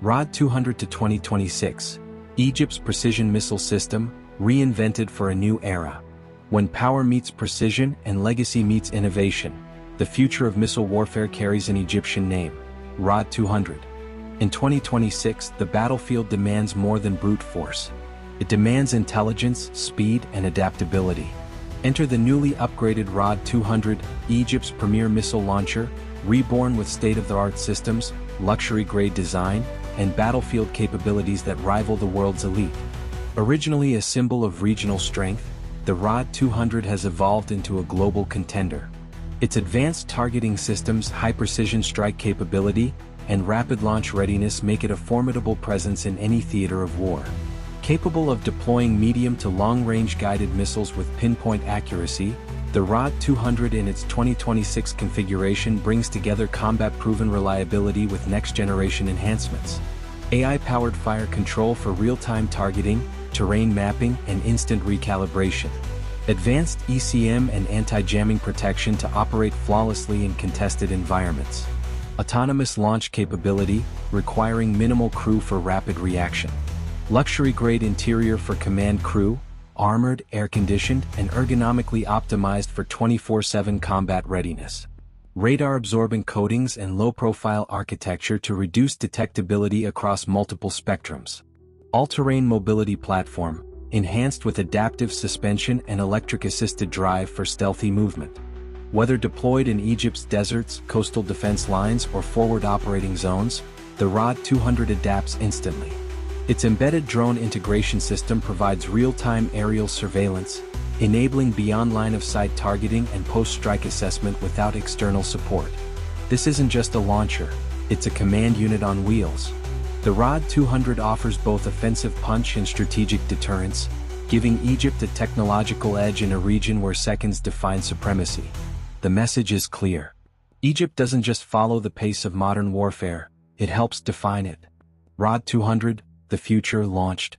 RAAD 200 to 2026, Egypt's precision missile system, reinvented for a new era. When power meets precision and legacy meets innovation, the future of missile warfare carries an Egyptian name, RAAD 200. In 2026, the battlefield demands more than brute force. It demands intelligence, speed, and adaptability. Enter the newly upgraded RAAD 200, Egypt's premier missile launcher, reborn with state-of-the-art systems, luxury-grade design, and battlefield capabilities that rival the world's elite. Originally a symbol of regional strength, the RAAD 200 has evolved into a global contender. Its advanced targeting systems, high-precision strike capability, and rapid launch readiness make it a formidable presence in any theater of war. Capable of deploying medium to long-range guided missiles with pinpoint accuracy, the RAAD 200 in its 2026 configuration brings together combat-proven reliability with next-generation enhancements. AI-powered fire control for real-time targeting, terrain mapping, and instant recalibration. Advanced ECM and anti-jamming protection to operate flawlessly in contested environments. Autonomous launch capability, requiring minimal crew for rapid reaction. Luxury-grade interior for command crew, armored, air-conditioned, and ergonomically optimized for 24/7 combat readiness. Radar-absorbent coatings and low-profile architecture to reduce detectability across multiple spectrums. All-terrain mobility platform, enhanced with adaptive suspension and electric-assisted drive for stealthy movement. Whether deployed in Egypt's deserts, coastal defense lines, or forward operating zones, the RAAD 200 adapts instantly. Its embedded drone integration system provides real-time aerial surveillance, enabling beyond line-of-sight targeting and post-strike assessment without external support. This isn't just a launcher, it's a command unit on wheels. The RAAD 200 offers both offensive punch and strategic deterrence, giving Egypt a technological edge in a region where seconds define supremacy. The message is clear. Egypt doesn't just follow the pace of modern warfare, it helps define it. RAAD 200, the future launched.